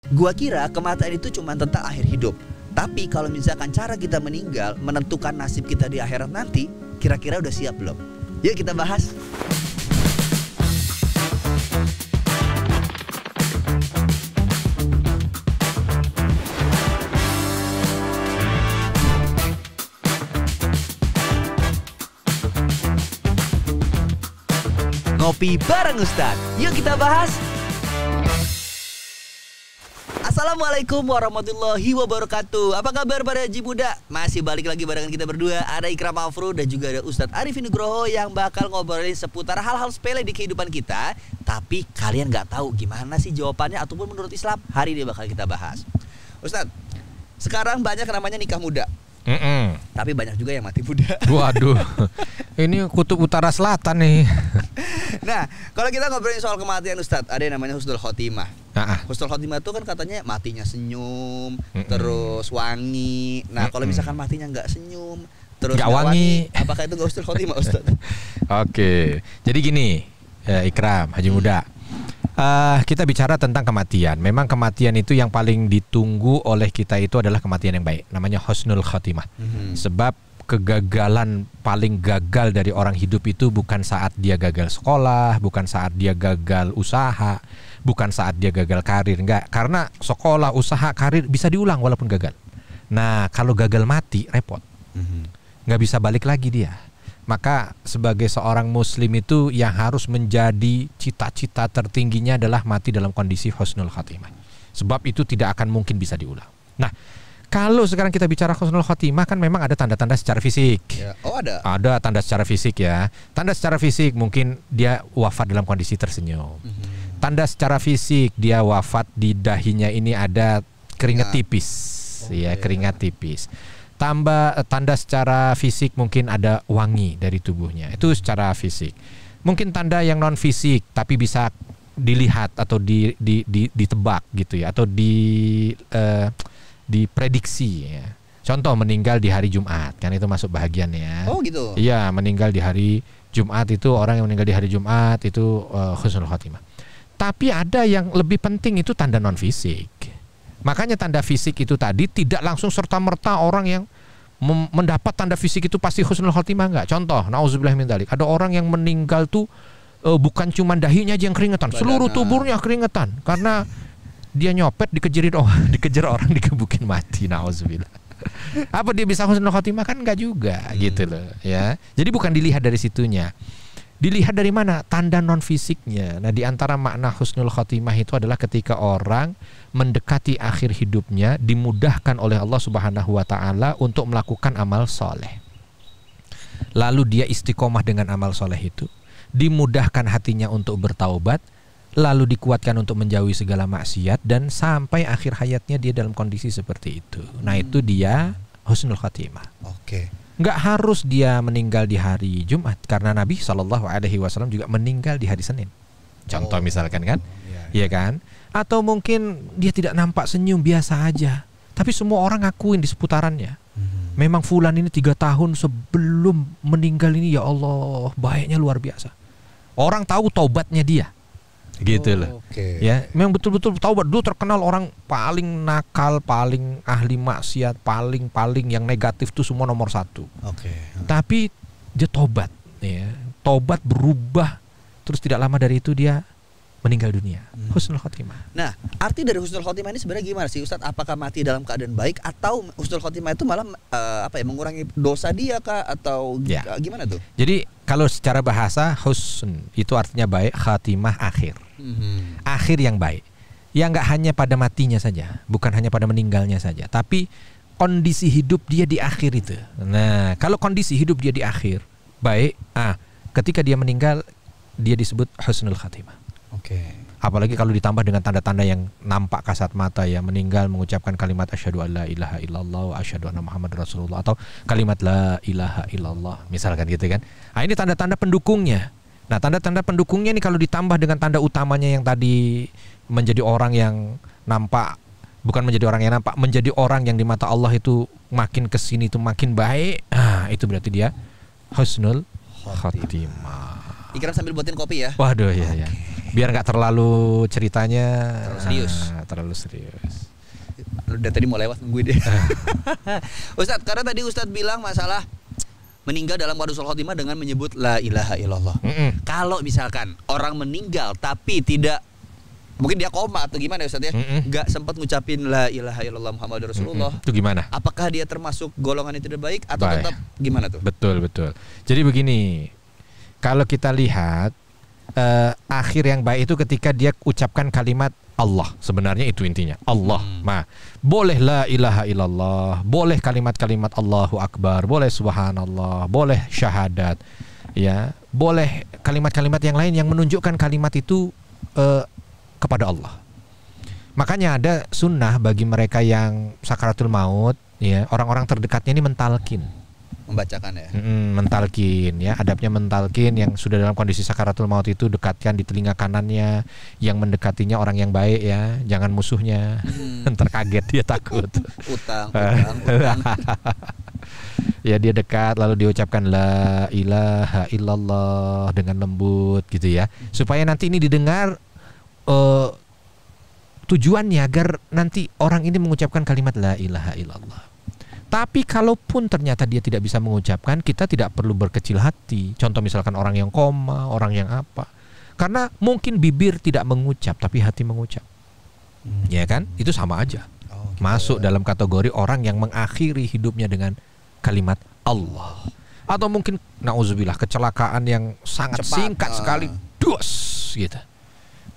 Gua kira kematian itu cuma tentang akhir hidup. Tapi kalau misalkan cara kita meninggal menentukan nasib kita di akhirat nanti, kira-kira udah siap belum? Yuk kita bahas. Ngopi bareng Ustadz. Yuk kita bahas. Assalamualaikum warahmatullahi wabarakatuh. Apa kabar para haji muda? Masih balik lagi barengan kita berdua. Ada Ikram Afro dan juga ada Ustadz Arifin Nugroho yang bakal ngobrolin seputar hal-hal sepele di kehidupan kita. Tapi kalian gak tahu gimana sih jawabannya ataupun menurut Islam. Hari ini bakal kita bahas. Ustadz, sekarang banyak namanya nikah muda. Tapi banyak juga yang mati muda. Waduh, ini kutub utara selatan nih. Nah, kalau kita ngobrolin soal kematian Ustadz, ada yang namanya husnul khotimah. Husnul khotimah itu kan katanya matinya senyum, terus wangi. Nah, kalau misalkan matinya nggak senyum, terus nggak wangi, apakah itu nggak husnul khotimah Ustadz? Oke, jadi gini, Ikram, Haji Muda. Kita bicara tentang kematian. Memang kematian itu yang paling ditunggu oleh kita itu adalah kematian yang baik. Namanya husnul khotimah. Sebab kegagalan paling gagal dari orang hidup itu bukan saat dia gagal sekolah, bukan saat dia gagal usaha, bukan saat dia gagal karir. Enggak, karena sekolah, usaha, karir bisa diulang walaupun gagal. Nah, kalau gagal mati, repot. Nggak bisa balik lagi dia. Maka sebagai seorang muslim itu yang harus menjadi cita-cita tertingginya adalah mati dalam kondisi husnul khatimah. Sebab itu tidak akan mungkin bisa diulang. Nah, kalau sekarang kita bicara husnul khatimah kan memang ada tanda-tanda secara fisik. Oh ada? Ada tanda secara fisik ya. Tanda secara fisik mungkin dia wafat dalam kondisi tersenyum. Tanda secara fisik dia wafat di dahinya ini ada keringat tipis. Ya, keringat tipis. Tanda secara fisik mungkin ada wangi dari tubuhnya. Itu secara fisik. Mungkin tanda yang non fisik tapi bisa dilihat atau ditebak gitu ya, atau diprediksi ya. Contoh meninggal di hari Jumat, kan itu masuk bahagian ya. Oh gitu. Iya, meninggal di hari Jumat itu, orang yang meninggal di hari Jumat itu husnul khotimah. Tapi ada yang lebih penting, itu tanda non fisik. Makanya tanda fisik itu tadi tidak langsung serta-merta orang yang mendapat tanda fisik itu pasti husnul khotimah, enggak. Contoh, nauzubillah min dzalik. Ada orang yang meninggal tuh bukan cuma dahinya aja yang keringetan, seluruh tubuhnya keringetan karena dia nyopet dikejar orang dikebukin mati, nauzubillah. Apa dia bisa husnul khotimah? Kan enggak juga gitu loh ya. Jadi bukan dilihat dari situnya. Dilihat dari mana? Tanda non fisiknya. Nah, di antara makna husnul khotimah itu adalah ketika orang mendekati akhir hidupnya dimudahkan oleh Allah Subhanahu wa taala untuk melakukan amal soleh. Lalu dia istiqomah dengan amal soleh itu, dimudahkan hatinya untuk bertaubat, lalu dikuatkan untuk menjauhi segala maksiat, dan sampai akhir hayatnya dia dalam kondisi seperti itu. Nah, itu dia husnul khotimah. Oke. Nggak harus dia meninggal di hari Jumat, karena Nabi SAW juga meninggal di hari Senin. Contoh misalkan kan, iya kan? Atau mungkin dia tidak nampak senyum, biasa aja, tapi semua orang ngakuin di seputarannya. Memang fulan ini 3 tahun sebelum meninggal ini, ya Allah, baiknya luar biasa. Orang tahu taubatnya dia. Gitu loh. Ya, memang betul-betul taubat. Dulu terkenal orang paling nakal, paling ahli maksiat, paling yang negatif tuh semua nomor 1. Tapi dia taubat, ya. Taubat, berubah, terus tidak lama dari itu dia meninggal dunia. Husnul khotimah. Nah, arti dari husnul khotimah ini sebenarnya gimana sih Ustadz? Apakah mati dalam keadaan baik, atau husnul khotimah itu malah mengurangi dosa dia kah, atau gimana tuh? Jadi kalau secara bahasa husn itu artinya baik, khatimah akhir. Akhir yang baik. Ya nggak hanya pada matinya saja, bukan hanya pada meninggalnya saja, tapi kondisi hidup dia di akhir itu. Nah, kalau kondisi hidup dia di akhir baik, ketika dia meninggal dia disebut husnul khatimah. Apalagi kalau ditambah dengan tanda-tanda yang nampak kasat mata, ya, meninggal mengucapkan kalimat asyhadu alla ilaha illallah wa asyhadu anna muhammad rasulullah, atau kalimat la ilaha illallah misalkan gitu kan. Nah, ini tanda-tanda pendukungnya. Nah, tanda-tanda pendukungnya ini kalau ditambah dengan tanda utamanya yang tadi, menjadi orang yang nampak, bukan menjadi orang yang nampak, menjadi orang yang di mata Allah itu makin kesini itu makin baik, itu berarti dia husnul khotimah. Ikram sambil buatin kopi ya. Waduh, ya. Biar nggak terlalu ceritanya terlalu serius. Udah tadi mau lewat nungguin deh. Ustadz, karena tadi Ustadz bilang masalah meninggal dalam husnul khotimah dengan menyebut la ilaha illallah. Kalau misalkan orang meninggal tapi tidak, mungkin dia koma atau gimana ya Ustadz ya, nggak sempat ngucapin la ilaha illallah Muhammadur Rasulullah, itu gimana? Apakah dia termasuk golongan yang tidak baik atau tetap gimana tuh? Betul. Jadi begini, kalau kita lihat akhir yang baik itu ketika dia ucapkan kalimat Allah, sebenarnya itu intinya Allah. Boleh la ilaha illallah, boleh kalimat-kalimat Allahu Akbar, boleh subhanallah, boleh syahadat, ya, boleh kalimat-kalimat yang lain yang menunjukkan kalimat itu kepada Allah. Makanya ada sunnah bagi mereka yang sakaratul maut, ya, orang-orang terdekatnya ini mentalkin. Membacakan ya. Mentalkin, ya, adabnya mentalkin. Yang sudah dalam kondisi sakaratul maut itu dekatkan di telinga kanannya, yang mendekatinya orang yang baik, ya, jangan musuhnya. Ntar kaget, dia takut. utang. Ya, dia dekat lalu diucapkan la ilaha illallah dengan lembut gitu ya, supaya nanti ini didengar. Tujuannya agar nanti orang ini mengucapkan kalimat la ilaha illallah. Tapi kalaupun ternyata dia tidak bisa mengucapkan, kita tidak perlu berkecil hati. Contoh misalkan orang yang koma, orang yang apa. Karena mungkin bibir tidak mengucap, tapi hati mengucap. Ya kan? Itu sama aja. Masuk dalam kategori orang yang mengakhiri hidupnya dengan kalimat Allah. Atau mungkin, na'udzubillah, kecelakaan yang sangat singkat sekali. Dos gitu.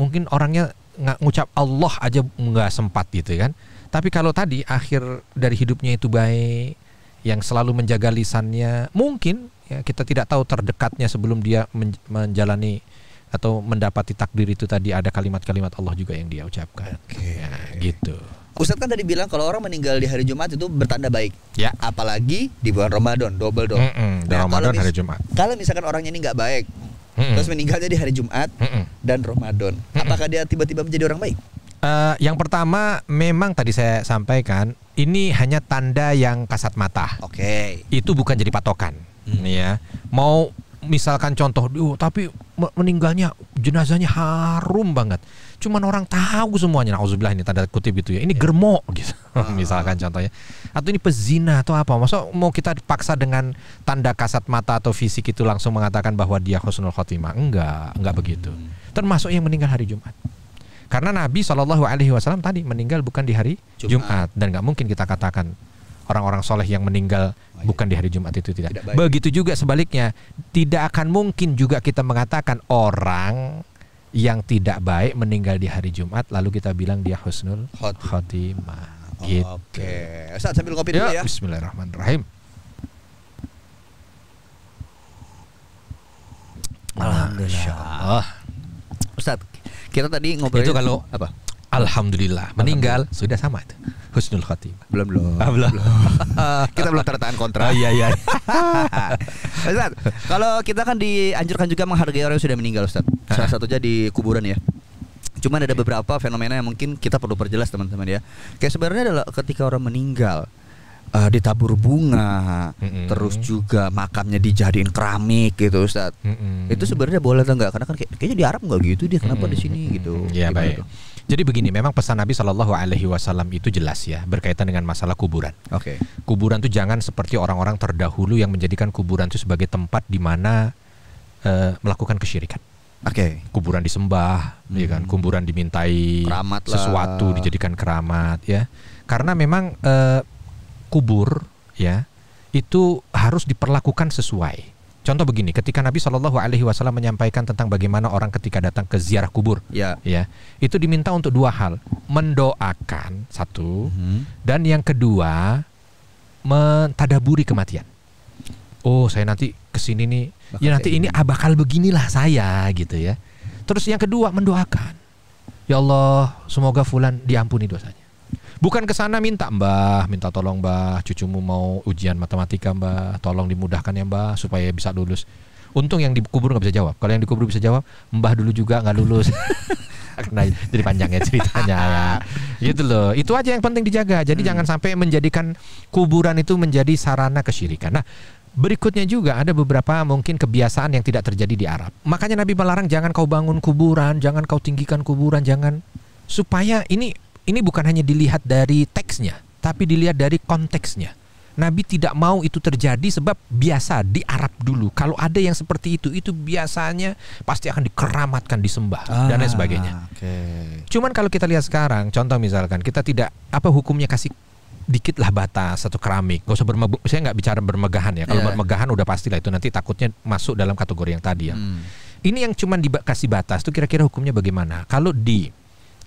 Mungkin orangnya nggak ngucap Allah aja nggak sempat gitu kan. Tapi kalau tadi akhir dari hidupnya itu baik, yang selalu menjaga lisannya, mungkin ya, kita tidak tahu terdekatnya sebelum dia menjalani atau mendapati takdir itu tadi ada kalimat-kalimat Allah juga yang dia ucapkan. Ya, gitu. Ustadz kan tadi bilang kalau orang meninggal di hari Jumat itu bertanda baik. Ya. Apalagi di bulan Ramadan, double dong. Ramadan hari Jumat. Kalau misalkan orangnya ini nggak baik, terus meninggalnya di hari Jumat dan Ramadan, apakah dia tiba-tiba menjadi orang baik? Yang pertama, memang tadi saya sampaikan, ini hanya tanda yang kasat mata. Itu bukan jadi patokan. Ya, mau misalkan contoh, tapi meninggalnya jenazahnya harum banget. Cuman orang tahu semuanya. Nauzubillah, ini tanda kutip gitu ya. Ini germo gitu. Misalkan contohnya. Atau ini pezina atau apa. Masa mau kita dipaksa dengan tanda kasat mata atau fisik itu langsung mengatakan bahwa dia husnul khotimah? Enggak begitu. Termasuk yang meninggal hari Jumat. Karena Nabi SAW tadi meninggal bukan di hari Jumat. Dan gak mungkin kita katakan orang-orang soleh yang meninggal bukan di hari Jumat itu tidak. Begitu juga sebaliknya, tidak akan mungkin juga kita mengatakan orang yang tidak baik meninggal di hari Jumat lalu kita bilang dia husnul khotimah. Gitu. Ustaz, sambil ngopi dulu ya. Bismillahirrahmanirrahim. Alhamdulillah. Ustaz, kita tadi ngobrol itu kalau apa? Alhamdulillah meninggal sudah sama itu husnul khotimah. Belum. Kita belum tanda tangan kontrak. Iya. Ustaz, kalau kita kan dianjurkan juga menghargai orang yang sudah meninggal, Ustaz. Salah satunya di kuburan ya. Cuman ada beberapa fenomena yang mungkin kita perlu perjelas teman-teman ya. Kayak sebenarnya adalah ketika orang meninggal ditabur bunga, terus juga makamnya dijadiin keramik gitu, Ustaz. Itu sebenarnya boleh atau enggak? Karena kan kayaknya di Arab enggak gitu dia, kenapa di sini gitu. Ya, baik. Jadi begini, memang pesan Nabi SAW itu jelas ya, berkaitan dengan masalah kuburan. Kuburan itu jangan seperti orang-orang terdahulu yang menjadikan kuburan itu sebagai tempat di mana melakukan kesyirikan. Kuburan disembah, ya kan? Kuburan dimintai keramat sesuatu, dijadikan keramat, ya. Karena memang kubur, ya, itu harus diperlakukan sesuai. Contoh begini, ketika Nabi SAW menyampaikan tentang bagaimana orang ketika datang ke ziarah kubur, ya, itu diminta untuk dua hal, mendoakan satu, dan yang kedua mentadaburi kematian. Oh, saya nanti kesini nih, ya nanti ini bakal beginilah saya, gitu ya. Terus yang kedua mendoakan, ya Allah, semoga fulan diampuni dosanya. Bukan ke sana minta, Mbah, minta tolong Mbah, cucumu mau ujian matematika Mbah, tolong dimudahkan ya Mbah supaya bisa lulus. Untung yang dikubur nggak bisa jawab. Kalau yang dikubur bisa jawab, Mbah dulu juga nggak lulus. Nah, jadi panjang ya ceritanya ya. Gitu loh. Itu aja yang penting dijaga. Jadi jangan sampai menjadikan kuburan itu menjadi sarana kesyirikan. Nah, Berikutnya juga ada beberapa mungkin kebiasaan yang tidak terjadi di Arab. Makanya Nabi melarang jangan kau bangun kuburan, jangan kau tinggikan kuburan, jangan, supaya ini bukan hanya dilihat dari teksnya, tapi dilihat dari konteksnya. Nabi tidak mau itu terjadi sebab biasa di Arab dulu kalau ada yang seperti itu biasanya pasti akan dikeramatkan, disembah dan lain sebagainya. Cuman kalau kita lihat sekarang, contoh misalkan kita tidak hukumnya kasih dikitlah bata atau keramik, gak usah saya nggak bicara bermegahan ya. Kalau bermegahan udah pastilah itu nanti takutnya masuk dalam kategori yang tadi ya. Ini yang cuman dikasih batas itu kira-kira hukumnya bagaimana? Kalau di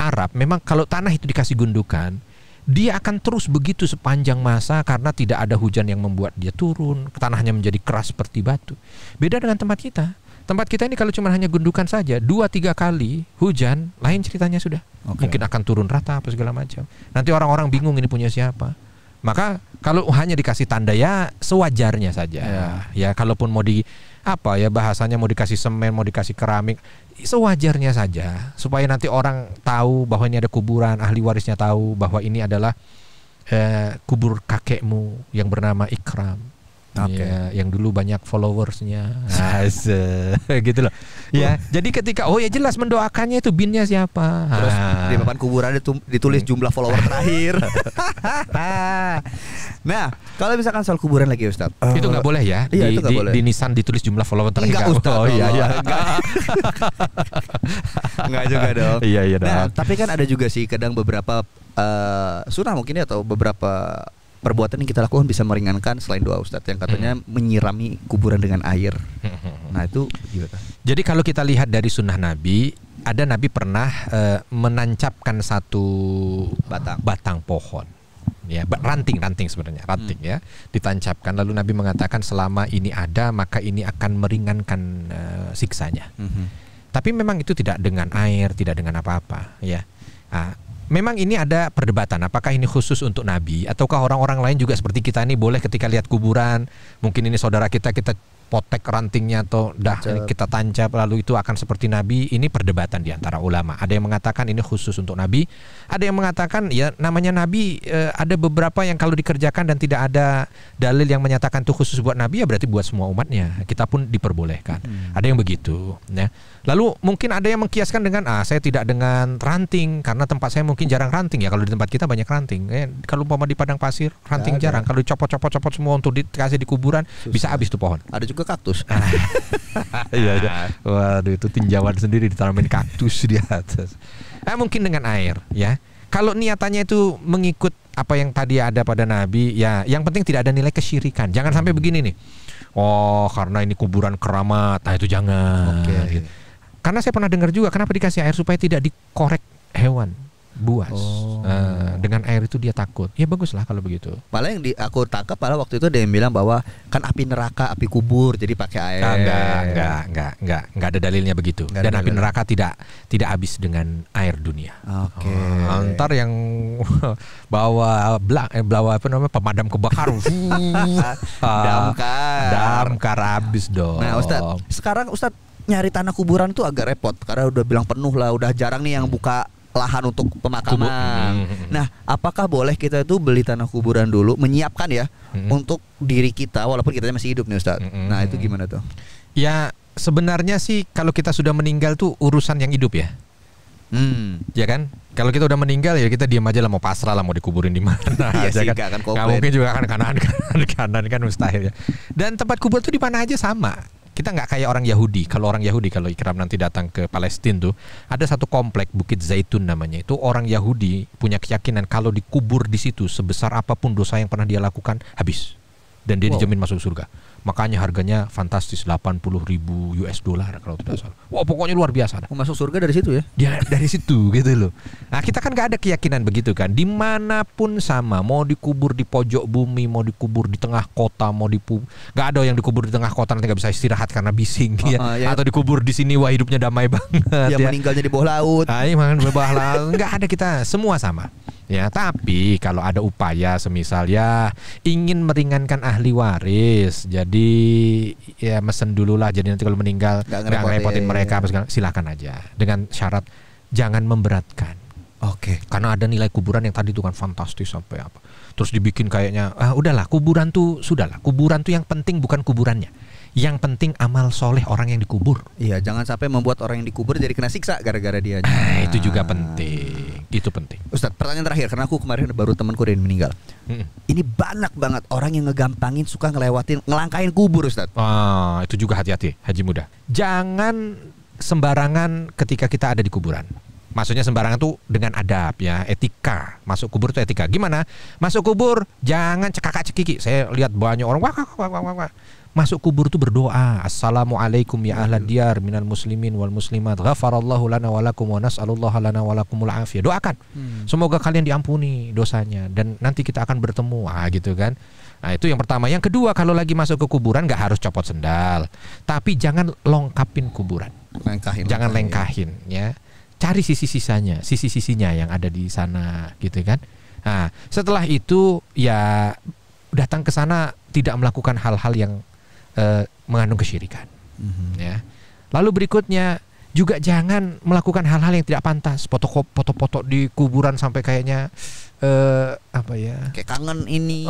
Arab memang kalau tanah itu dikasih gundukan, dia akan terus begitu sepanjang masa karena tidak ada hujan yang membuat dia turun, tanahnya menjadi keras seperti batu. Beda dengan tempat kita. Tempat kita ini kalau cuma hanya gundukan saja 2-3 kali hujan, lain ceritanya sudah. Mungkin akan turun rata apa segala macam. Nanti orang-orang bingung ini punya siapa. Maka kalau hanya dikasih tanda ya sewajarnya saja. Ya kalaupun mau bahasanya mau dikasih semen, mau dikasih keramik, sewajarnya saja supaya nanti orang tahu bahwa ini ada kuburan, ahli warisnya tahu bahwa ini adalah kubur kakekmu yang bernama Ikram. Ya, yang dulu banyak followersnya, gitu loh. Ya, jadi ketika jelas mendoakannya itu binnya siapa. Terus di papan kuburan ditulis jumlah follower terakhir. Nah, kalau misalkan soal kuburan lagi Ustadz, itu nggak boleh ya. Iya, itu nggak boleh. Di Nissan ditulis jumlah follower terakhir. Enggak Ustadz. Enggak juga dong. Iya dong. Nah, tapi kan ada juga sih kadang beberapa sunnah mungkin ya, atau beberapa perbuatan yang kita lakukan bisa meringankan selain doa Ustadz, yang katanya menyirami kuburan dengan air. Nah itu gimana? Jadi kalau kita lihat dari sunnah Nabi, ada Nabi pernah menancapkan satu batang pohon, ya ranting sebenarnya ya, ditancapkan, lalu Nabi mengatakan selama ini ada maka ini akan meringankan siksanya. Tapi memang itu tidak dengan air, tidak dengan apa-apa ya. Memang ini ada perdebatan apakah ini khusus untuk Nabi ataukah orang-orang lain juga seperti kita ini boleh ketika lihat kuburan, mungkin ini saudara kita potek rantingnya atau kita tancap lalu itu akan seperti Nabi. Ini perdebatan di antara ulama. Ada yang mengatakan ini khusus untuk Nabi, ada yang mengatakan ya namanya Nabi, ada beberapa yang kalau dikerjakan dan tidak ada dalil yang menyatakan itu khusus buat Nabi ya berarti buat semua umatnya, kita pun diperbolehkan. Ada yang begitu ya. Lalu mungkin ada yang mengkiaskan dengan saya tidak dengan ranting karena tempat saya mungkin jarang ranting ya. Kalau di tempat kita banyak ranting. Kalau umpama di padang pasir ranting jarang. Kalau dicopot-copot semua untuk dikasih di kuburan bisa habis tuh pohon. Ada juga kaktus. Iya. Waduh, itu tinjauan sendiri ditanamin kaktus di atas. Mungkin dengan air ya. Kalau niatannya itu mengikut apa yang tadi ada pada Nabi ya, yang penting tidak ada nilai kesyirikan. Jangan sampai begini nih. Karena ini kuburan keramat. Nah itu jangan. Gitu. Karena saya pernah dengar juga kenapa dikasih air supaya tidak dikorek hewan buas. Dengan air itu dia takut. Ya baguslah kalau begitu. Malah yang aku tangkap waktu itu ada yang bilang bahwa kan api neraka, api kubur, jadi pakai air. Enggak ada dalilnya begitu. Dan api neraka tidak habis dengan air dunia. Ntar yang bawa pemadam kebakaran, damkar habis dong. Nah sekarang Ustadz nyari tanah kuburan itu agak repot karena udah bilang penuh lah, udah jarang nih yang buka lahan untuk pemakaman. Nah, apakah boleh kita itu beli tanah kuburan dulu, menyiapkan ya untuk diri kita walaupun kita masih hidup nih Ustaz. Nah, itu gimana tuh? Ya, sebenarnya sih kalau kita sudah meninggal tuh urusan yang hidup ya. Ya kan? Kalau kita udah meninggal ya kita diam aja lah, mau pasrah lah, mau dikuburin di mana. Iya sih, kan? Gak mungkin juga kan kanan kan mustahil ya. Dan tempat kubur tuh di mana aja sama. Kita nggak kayak orang Yahudi. Kalau Ikram nanti datang ke Palestina tuh ada satu komplek Bukit Zaitun namanya. Itu orang Yahudi punya keyakinan kalau dikubur di situ sebesar apapun dosa yang pernah dia lakukan habis dan dia dijamin masuk surga. Makanya harganya fantastis, $80,000 kalau tidak salah. Wah, pokoknya luar biasa. Masuk surga dari situ ya? Dia dari situ gitu loh. Nah, kita kan nggak ada keyakinan begitu kan. Dimanapun sama, mau dikubur di pojok bumi, mau dikubur di tengah kota, nggak ada yang dikubur di tengah kota nanti nggak bisa istirahat karena bising ya. Atau dikubur di sini wah hidupnya damai banget. Yang meninggalnya di bawah laut. Di bawah laut. Nggak ada, kita semua sama. Ya, tapi kalau ada upaya semisal ya ingin meringankan ahli waris, jadi ya mesen dulu lah, jadi nanti kalau meninggal nggak ngerepotin mereka, silakan aja dengan syarat jangan memberatkan. Oke. Karena ada nilai kuburan yang tadi itu kan fantastis sampai apa. Terus dibikin kayaknya udahlah kuburan tuh yang penting bukan kuburannya. Yang penting amal soleh orang yang dikubur. Iya, jangan sampai membuat orang yang dikubur jadi kena siksa gara-gara dia. Itu juga penting. Itu penting. Ustadz, pertanyaan terakhir karena aku kemarin baru temanku yang meninggal. Ini banyak banget orang yang ngegampangin suka ngelangkain kubur, Ustadz. Itu juga hati-hati, Haji Muda. Jangan sembarangan ketika kita ada di kuburan. Maksudnya sembarangan tuh dengan adab ya, etika. Masuk kubur tuh etika. Gimana? Masuk kubur jangan cekak-cekiki. Saya lihat banyak orang wah. Masuk kubur tuh berdoa. Assalamualaikum ya ahlad diyar minal muslimin wal muslimat. Ghafarallahu lana walakum wa nas'alullaha lana walakumul afiyah. Doakan. Semoga kalian diampuni dosanya dan nanti kita akan bertemu. Gitu kan. Nah, itu yang pertama. Yang kedua, kalau lagi masuk ke kuburan nggak harus copot sendal. Tapi jangan lengkapin kuburan. Jangan lengkahin ya. Cari sisi-sisinya yang ada di sana gitu kan. Nah, setelah itu ya datang ke sana tidak melakukan hal-hal yang mengandung kesyirikan. Ya. Lalu berikutnya juga jangan melakukan hal-hal yang tidak pantas. Foto-foto di kuburan sampai kayaknya kayak kangen ini.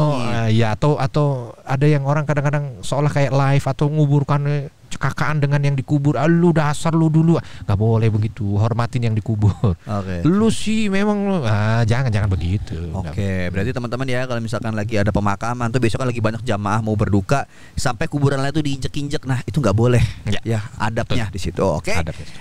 Ya atau ada yang orang kadang-kadang seolah kayak live atau nguburkan cekakaan dengan yang dikubur. Lu dasar lu dulu. Gak boleh begitu. Hormatin yang dikubur. Lu sih memang jangan begitu. Berarti teman-teman ya, kalau misalkan lagi ada pemakaman tuh besok kan lagi banyak jamaah mau berduka sampai kuburan lain tuh diinjek-injek. Nah, itu nggak boleh. Ya, adabnya di situ.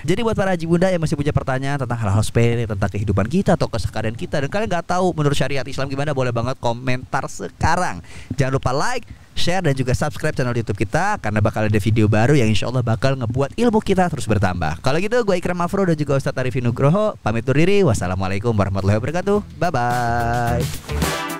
Jadi buat para haji bunda yang masih punya pertanyaan tentang hal-hal sepele, tentang kehidupan kita atau keseharian kita, dan kalian nggak tahu menurut syariat Islam gimana, boleh banget komentar sekarang. Jangan lupa like, share dan juga subscribe channel YouTube kita karena bakal ada video baru yang insya Allah bakal ngebuat ilmu kita terus bertambah. Kalau gitu, gue Ikram Afro dan juga Ustadz Arifin Nugroho pamit undur diri. Wassalamualaikum warahmatullahi wabarakatuh. Bye bye.